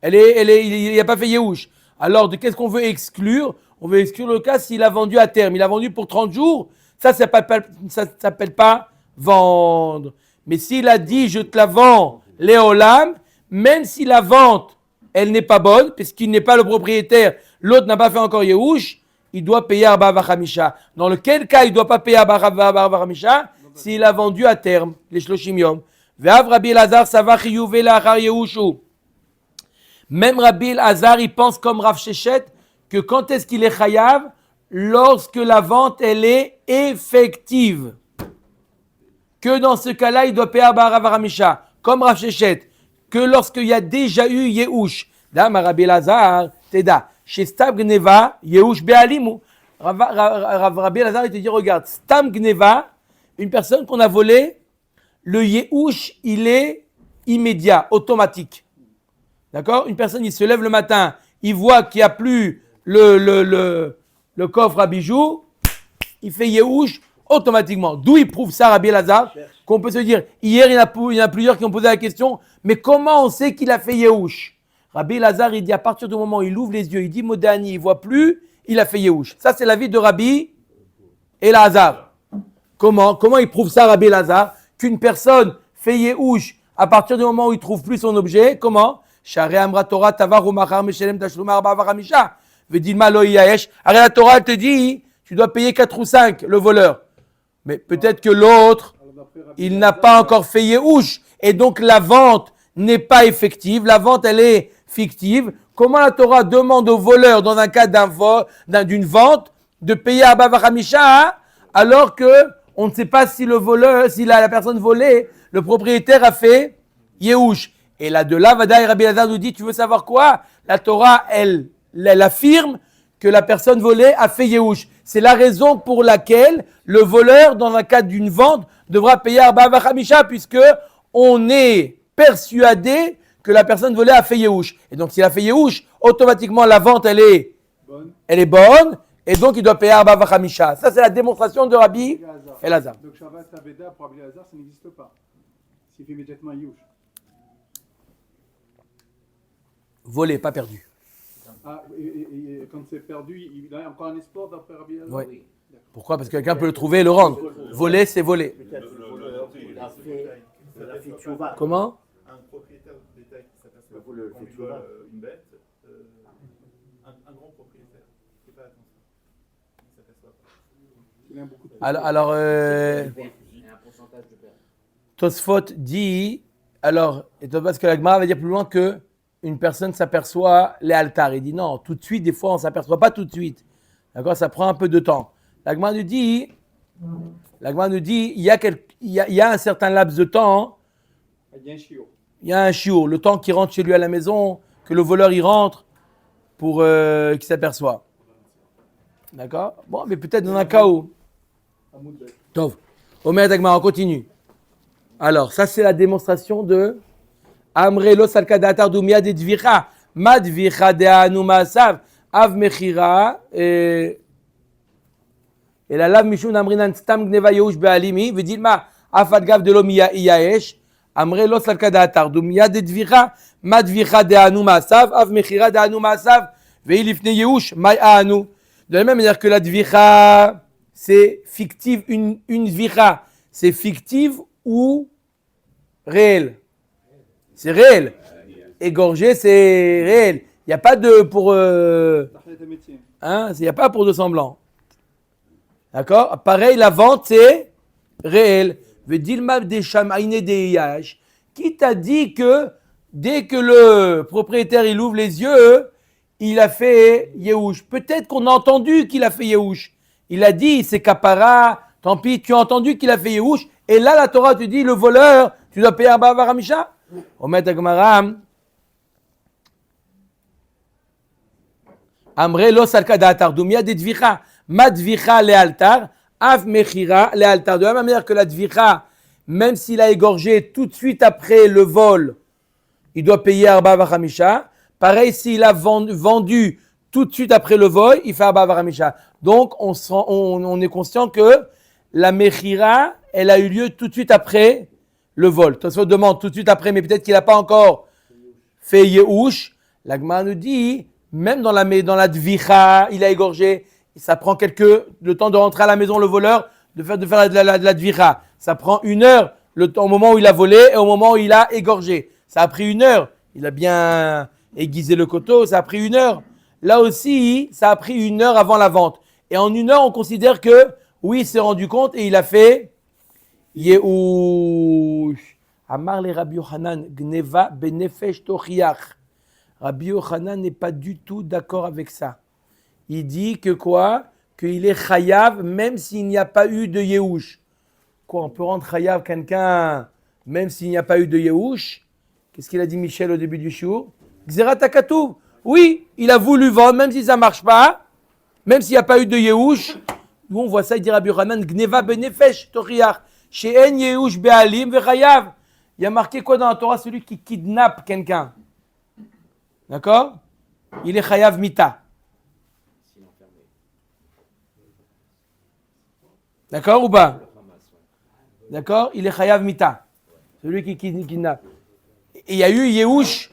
Il n'y a pas fait yehush. Alors, qu'est-ce qu'on veut exclure? On veut exclure le cas s'il a vendu à terme. Il a vendu pour 30 jours. Ça ne s'appelle pas vendre. Mais s'il a dit, je te la vends, Léolam, même si la vente, elle n'est pas bonne, puisqu'il n'est pas le propriétaire, l'autre n'a pas fait encore yehush, il doit payer Arba Vachamisha. Dans lequel cas il ne doit pas payer Arba Vachamisha? S'il a vendu à terme, les Shloshim Yom. Ve'av Rabbi Elazar, ça va chiyuve la'achar yehushu. Même Rabbi Elazar, il pense comme Rav Shechet que quand est-ce qu'il est chayav? Lorsque la vente, elle est effective. Que dans ce cas-là, il doit payer Arba Vachamisha. Comme Rav Shechet, que lorsqu'il y a déjà eu yehush. Dama Rabbi Elazar, Teda, chez Stam Gneva, yehush be'alimu. Rabbi Elazar, il te dit, regarde, Stam Gneva, une personne qu'on a volée, le yehush, il est immédiat, automatique. D'accord? Une personne, il se lève le matin, il voit qu'il n'y a plus le coffre à bijoux, il fait yehush automatiquement. D'où il prouve ça, Rabbi Elazar? Qu'on peut se dire, hier, il y en a plusieurs qui ont posé la question, mais comment on sait qu'il a fait yehush? Rabbi Elazar, il dit, à partir du moment où il ouvre les yeux, il dit Modani, il ne voit plus, il a fait yehush. Ça, c'est l'avis de Rabbi Elazar. Comment il prouve ça, Rabbi Elazar? Qu'une personne fait yehush à partir du moment où il ne trouve plus son objet. Comment? Share Amra Torah Tavar Umachar Meshelem Tashlum Arba Varamisha. Vedilma Lo Yaesh. Arrête, la Torah, elle te dit, tu dois payer 4 ou 5, le voleur. Mais peut-être que l'autre, il n'a pas encore fait yehush. Et donc la vente n'est pas effective. La vente, elle est fictive. Comment la Torah demande au voleur, dans un cas d'une vente, de payer Arba Varamisha, alors que on ne sait pas si le voleur, si la personne volée, le propriétaire a fait yehush. Et là, de là, Vadaï Rabbi Elazar nous dit, tu veux savoir quoi? La Torah, elle affirme que la personne volée a fait yehush. C'est la raison pour laquelle le voleur, dans un cas d'une vente, devra payer Arba Vachamisha, puisque on est persuadé que la personne volée a fait yehush. Et donc, s'il a fait yehush, automatiquement, la vente, elle est bonne. Et donc, il doit payer Arba Vachamisha. Ça, c'est la démonstration de Rabbi Elazar. Donc, Shabbat Aveda pour Rabbi Elazar, ça n'existe pas. S'il fait immédiatement yehush. Volé, pas perdu. Ah, et quand c'est perdu, il a encore un espoir d'après Rabbi Elazar? Oui. Pourquoi? Parce que quelqu'un peut le trouver et le rendre. Voler, c'est voler. Peut-être le voleur, il a fait tchouva. Comment? Un propriétaire de détail qui s'aperçoit Le voleur quand fait il vole tchouva. une bête, un grand propriétaire, il ne fait pas attention. Il ne s'aperçoit pas. Il a beaucoup de Alors, Il y a un pourcentage de perte. Tosfot dit, alors, et parce que la Gemara va dire plus loin que une personne s'aperçoit les altars. Il dit non, tout de suite, des fois, on ne s'aperçoit pas tout de suite. D'accord? Ça prend un peu de temps. La Gemara nous dit, il y a un certain laps de temps. Il y a un chiot. Il y a un chiot, le temps qu'il rentre chez lui à la maison, que le voleur y rentre pour qu'il s'aperçoit. D'accord? Bon, mais peut-être dans un cas où. Tov. Omer Dagmar, on continue. Alors, ça, c'est la démonstration de Amrelo Salkadatar Dumia de Dvicha. Madvicha de Anumasav. Av Mechira. Et la lave Mishun Amrinan Stam Gneva Yehush Be'alimi. Vedilma Afadgav de l'Omia Iaesh. Amrelo Salkadatar Dumia de Dvicha. Madvicha de Anumasav. Av Mechira de Anumasav. Veilifne Yehush. Mai Anu. De la même manière que la Dvicha, c'est fictive, une Dvicha, c'est fictive ou réel? C'est réel. Égorger, c'est réel. Il n'y a pas de pour. Il n'y a pas pour de semblant. D'accord? Pareil, la vente, c'est réel. Qui t'a dit que dès que le propriétaire il ouvre les yeux, il a fait Yehush. Peut-être qu'on a entendu qu'il a fait Yehush. Il a dit, c'est Kapara, tant pis, tu as entendu qu'il a fait Yehush. Et là, la Torah te dit, le voleur, tu dois payer Arba Varamisha. Omet Agmaram. Amre lo salka da'atar. Dumia de dvicha. Ma dvicha le altar. Av mechira le altar. De la même manière que la dvicha, même s'il a égorgé tout de suite après le vol, il doit payer Arba Varamisha. Pareil, s'il a vendu tout de suite après le vol, il fait Arba Varamisha. Donc, on est conscient que la mechira, elle a eu lieu tout de suite après le vol. Toi, on demande tout de suite après, mais peut-être qu'il n'a pas encore fait Yehush. La Gemara nous dit, même dans la dvicha, il a égorgé, ça prend le temps de rentrer à la maison, le voleur, de faire de la dvicha. Ça prend 1 heure, au moment où il a volé et au moment où il a égorgé. Ça a pris 1 heure. Il a bien aiguisé le coteau, ça a pris 1 heure. Là aussi, ça a pris 1 heure avant la vente. Et en 1 heure, on considère que, oui, il s'est rendu compte et il a fait Yehush. Amar le Rabbi Yochanan, Gneva benefesh tochiach. Rabbi Yochanan n'est pas du tout d'accord avec ça. Il dit que quoi? Qu'il est chayav même s'il n'y a pas eu de Yehush. Quoi, on peut rendre chayav quelqu'un même s'il n'y a pas eu de Yehush? Qu'est-ce qu'il a dit Michel au début du shiur? Gzerat hakatuv. Oui, il a voulu vendre même si ça ne marche pas, même s'il n'y a pas eu de Yehush. Nous on voit ça, il dit Rabbi Yochanan, Gneva benefesh tochiach. She'en Yehush be'alim ve'chayav. Il y a marqué quoi dans la Torah? Celui qui kidnappe quelqu'un. D'accord? Il est chayav mita. D'accord ou pas? D'accord? Il est chayav mita. Celui qui kidnappe. Et il y a eu Yehush.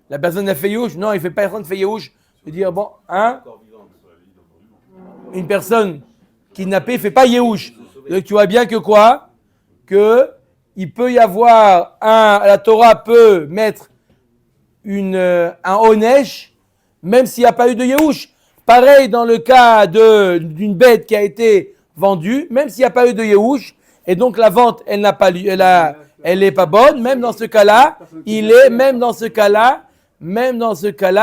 La personne a fait Yehush. Non, il ne fait pas personne fait Yehush. Je veux dire, bon, hein? Une personne kidnappée ne fait pas Yehush. Donc tu vois bien que quoi? Que il peut y avoir la Torah peut mettre un onesh, même s'il n'y a pas eu de Yehush. Pareil dans le cas d'une bête qui a été vendue, même s'il n'y a pas eu de Yehush, et donc la vente, elle n'est pas bonne, même dans ce cas-là,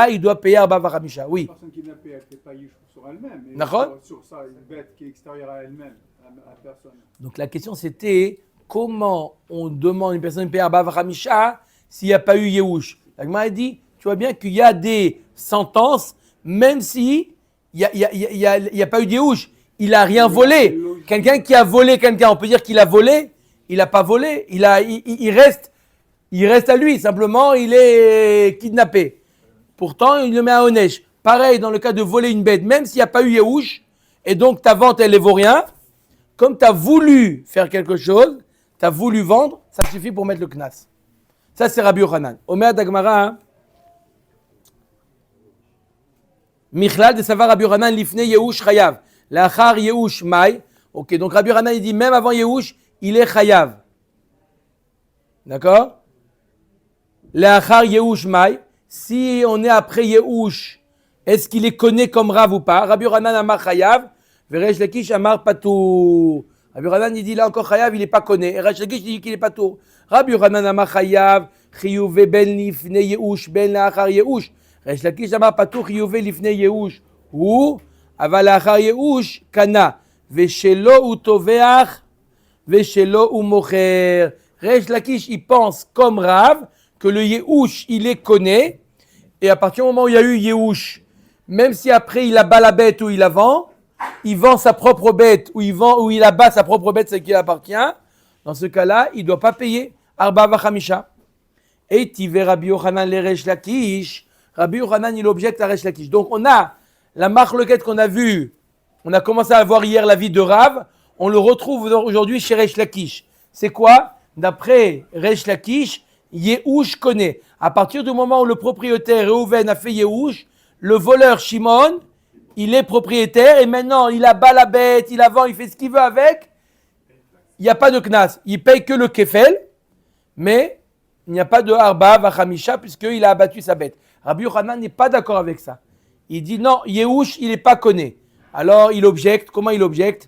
il doit payer Arba Varamisha. Oui. La personne kidnappée, elle ne fait pas Yehush sur elle-même. Et D'accord. sur ça, une bête qui est extérieure à elle-même, à la personne. Donc la question c'était comment on demande une personne de payer Arba Varamisha s'il n'y a pas eu Yehush. La Gemara a dit, tu vois bien qu'il y a des sentences, même si il n'y a pas eu de Yehush. Il n'a rien volé. Quelqu'un qui a volé quelqu'un, on peut dire qu'il a volé. Il n'a pas volé. Il reste à lui. Simplement, il est kidnappé. Pourtant, il le met à Onesh. Pareil, dans le cas de voler une bête, même s'il n'y a pas eu Yehush, et donc ta vente, elle ne vaut rien, comme tu as voulu faire quelque chose, tu as voulu vendre, ça suffit pour mettre le knas. Ça, c'est Rabbi Yochanan. Omer d'Agmara, Michlal de savoir Rabbi Yochanan lifne Yehush chayav. L'achar Yehush mai. Ok, donc Rabbi Yochanan, il dit même avant Yehush, il est chayav. D'accord? L'achar Yehush mai. Si on est après Yehush, est-ce qu'il est connu comme Rav ou pas? Rabbi Yochanan amar chayav. Veresh Lakish amar patour. Rabbi Yochanan, il dit là encore chayav, il n'est pas connu. Et Resh Lakish, il dit qu'il n'est pas tour. Rabbi Yochanan amar chayav. Chiyuve ben lifne Yehush ben l'achar Yehush. Resh Lakish amar patour chiyuve lifne Yehush. Ou אבל לאחר ייאוש קנה, ושלו הוא תובח, ושלו הוא מוכר. Resh Lakish, il pense comme Rav, que le Yehush, il est connu, et à partir du moment où il y a eu Yehush, même si après il abat la bête ou il la vend, il vend sa propre bête, ou il abat sa propre bête, c'est qui lui appartient, dans ce cas-là, il ne doit pas payer Arba Vachamisha. Et Tive Rabbi Yochanan le Resh Lakish, Rabbi Yochanan, il objecte à Resh Lakish. Donc on a la marloquette qu'on a vue, on a commencé à voir hier la vie de Rav, on le retrouve aujourd'hui chez Resh Lakish. C'est quoi? D'après Resh Lakish, Yehush connaît. À partir du moment où le propriétaire Reuven a fait Yehush, le voleur Shimon, il est propriétaire et maintenant il abat la bête, il la vend, il fait ce qu'il veut avec. Il n'y a pas de knas, il paye que le kefel, mais il n'y a pas de Arba Vachamisha puisqu'il a abattu sa bête. Rabbi Yochanan n'est pas d'accord avec ça. Il dit non, Yehush, il n'est pas connu. Alors il objecte. Comment il objecte?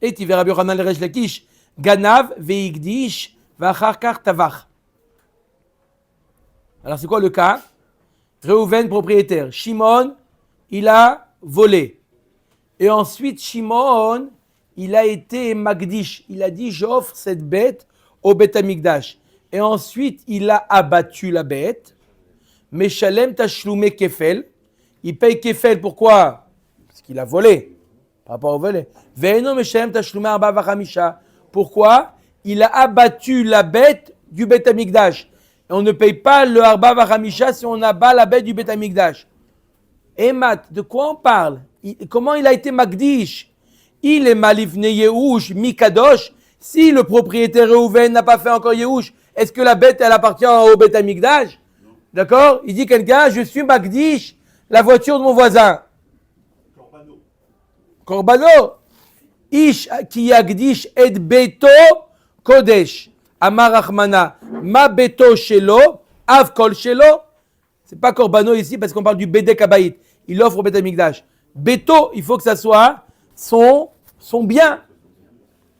Et tu verras Rabbi Yochanan le Resh Lakish, Ganav ve'igdish v'achar kar tavach. Alors c'est quoi le cas? Réhouven, propriétaire. Shimon, il a volé. Et ensuite, Shimon, il a été Magdish. Il a dit, j'offre cette bête au Beth Amikdash. Et ensuite, il a abattu la bête. Meshalem Tashloumé Kefel. Il paye Kefel, pourquoi? Parce qu'il a volé. Par rapport au volé. Ve'eno Meshalem Tashloumé Arba Vachamisha. Pourquoi? Il a abattu la bête du Beth Amikdash. Et on ne paye pas le Arba Vachamisha si on abat la bête du Beth Amikdash. Et Matt, de quoi on parle? Comment il a été Magdish? Il est Malifne Yehush, Mikadosh. Si le propriétaire Réhouven n'a pas fait encore Yehush, est-ce que la bête, elle appartient au Beth Amikdash? D'accord? Il dit quelqu'un, je suis Magdish, la voiture de mon voisin. Korbano. Ish ki yagdish et beto kodesh. Amar Achmana. Ma beto shelo, av kol shelo. C'est pas Korbano ici parce qu'on parle du Bédé Kabaït. Il offre au Beth Amikdash. Beto, il faut que ça soit son bien.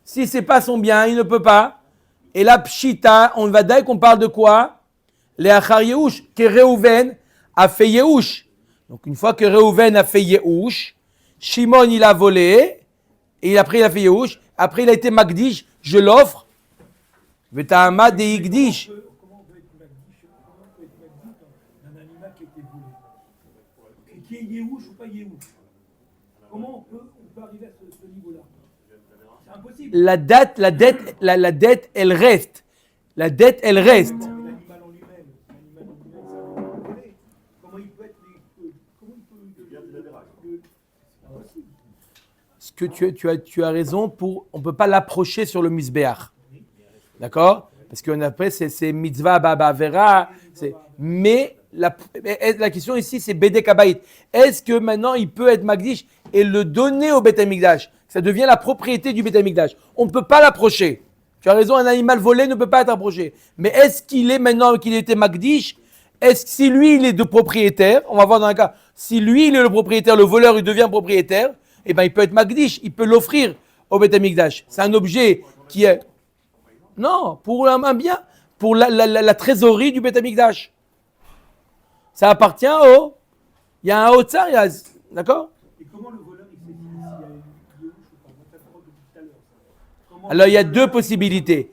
Si c'est pas son bien, il ne peut pas. Et la pshita, on va dire qu'on parle de quoi? Les achar Yehush, que Réhouven a fait Yehush. Donc une fois que Réhouven a fait Yehush, Shimon il a volé, et après il a fait Yehush, après il a été Magdish, je l'offre. Vetahama de Igdish. Comment on peut être Magdish d'un animal qui a été volé? Qui est Yehush ou pas Yehush? Comment on peut arriver à ce niveau-là? C'est impossible. La dette, elle reste. La dette, elle reste. L'animal en lui-même, ça va voler. Comment il peut être... Comment il peut... C'est impossible. Ce que tu as raison, on ne peut pas l'approcher sur le misbéach. D'accord? Parce qu'après, c'est mitzvah, baba, vera. Mais la question ici, c'est Bédé Kabaït. Est-ce que maintenant, il peut être Magdish et le donner au Beth Amikdash? Ça devient la propriété du Beth Amikdash. On ne peut pas l'approcher. Tu as raison, un animal volé ne peut pas être approché. Mais est-ce qu'il est maintenant qu'il était Magdish? Est-ce que si lui, il est de propriétaire, on va voir dans un cas, si lui, il est le propriétaire, le voleur, il devient propriétaire, eh bien, il peut être Magdish, il peut l'offrir au Beth Amikdash. C'est un objet qui est... Non, pour un bien, pour la trésorerie du Beth Amikdash. Ça appartient au... Il y a un Haut-Tsar, d'accord? Et comment le voleur, il sait s'il y a une Yehush ou pas? On t'a parlé depuis tout à l'heure. Comment Alors, il y a deux possibilités.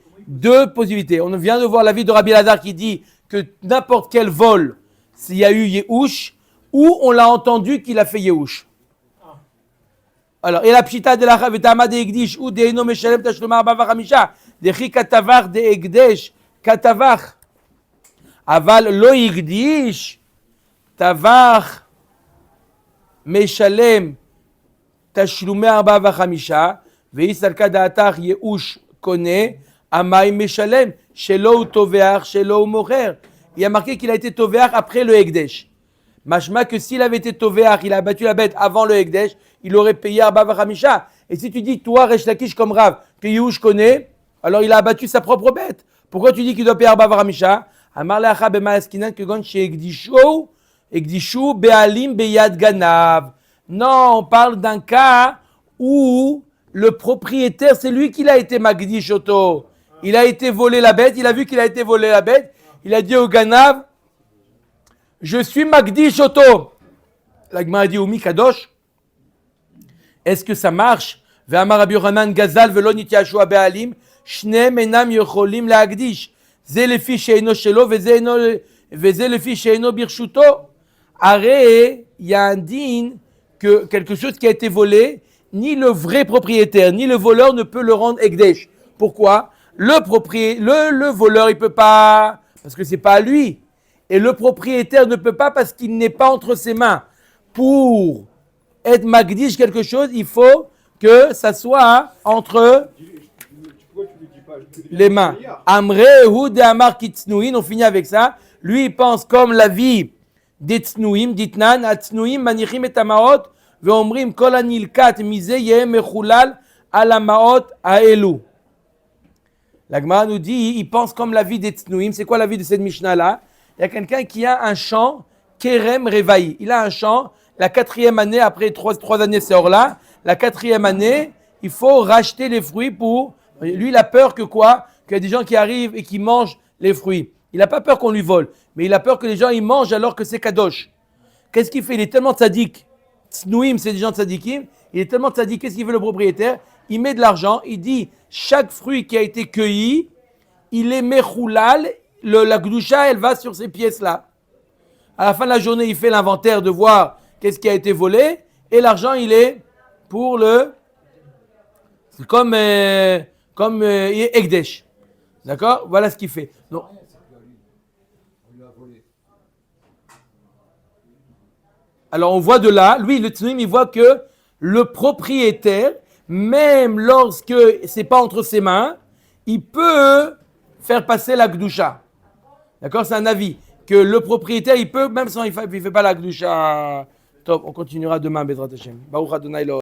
On vient de voir l'avis de Rabbi Elazar qui dit que n'importe quel vol, s'il y a eu Yehush, ou on l'a entendu qu'il a fait Yehush. Alors, et la pshita de la Vetama de Egdish, ou de Eno Meshalem Tashluma Arba Vachamisha, de Chi Katavar de Egdesh, Katavar. Aval lo Egdish, Tavar Meshalem Tashluma Arba Vachamisha, Veisarka Daatar Yehush Kone, Amay Meshalem, Shelo Toveach, Shelo Mocher. Il y a marqué qu'il a été Toveach après le Egdesh. Mashma que s'il avait été Toveach, il a battu la bête avant le Egdesh, il aurait payé Arba Vachamisha. Et si tu dis, toi, Resh Lakish comme Rav, que Yehush connaît, alors il a abattu sa propre bête. Pourquoi tu dis qu'il doit payer Arba Vachamisha? Amar le'acha b'ma eskinan kegon she'egdishu be'alim be'yad ganav. Non, on parle d'un cas où le propriétaire, c'est lui qui l'a été Magdish Oto. Il a été volé la bête, il a vu qu'il a été volé la bête, il a dit au ganav, je suis Magdish Oto. La Gemara a dit, Oumi Kadosh. Est-ce que ça marche? Ve'amar Rabbi Yochanan Gazal ve'lo nitiyashua be'alim shneim enam yocholim la'agdish ze lefi she'eno shelo ve'ze lefi she'eno birshuto. Aré, il y a un din que quelque chose qui a été volé, ni le vrai propriétaire ni le voleur ne peut le rendre ekdesh. Pourquoi? Le voleur il peut pas parce que c'est pas à lui, et le propriétaire ne peut pas parce qu'il n'est pas entre ses mains. Pour être magdish quelque chose, il faut que ça soit entre les mains. Amre hu de amar kitsnuin, on finit avec ça. Lui, il pense comme la vie des tsnuim, ditnan, atsnuim manichim et amaot, veomrim kol anilkat mize yeh mechulal ala maot aelu. La Gemara nous dit, il pense comme la vie des tsnuim. C'est quoi la vie de cette Mishnah-là? Il y a quelqu'un qui a un champ, kerem revaï. Il a un champ. La 4e année, après 3 années, c'est hors là. La 4e année, il faut racheter les fruits pour... Lui, il a peur que quoi? Qu'il y a des gens qui arrivent et qui mangent les fruits. Il n'a pas peur qu'on lui vole, mais il a peur que les gens ils mangent alors que c'est kadosh. Qu'est-ce qu'il fait? Il est tellement tzaddik. Tsnouim, c'est des gens tzaddikim. Il est tellement tzaddik. Qu'est-ce qu'il veut le propriétaire? Il met de l'argent. Il dit chaque fruit qui a été cueilli, il est mechoulal. La gdusha, elle va sur ces pièces-là. À la fin de la journée, il fait l'inventaire de voir qu'est-ce qui a été volé. Et l'argent, il est pour le... C'est comme Ekdesh. D'accord? Voilà ce qu'il fait. Donc, alors on voit de là, lui, le Tsunim, il voit que le propriétaire, même lorsque c'est pas entre ses mains, il peut faire passer la Gdusha. D'accord? C'est un avis. Que le propriétaire, il peut, même sans il fait pas la Gdusha. Top, on continuera demain, Bezrat Hashem. Baruch Adonai Lo.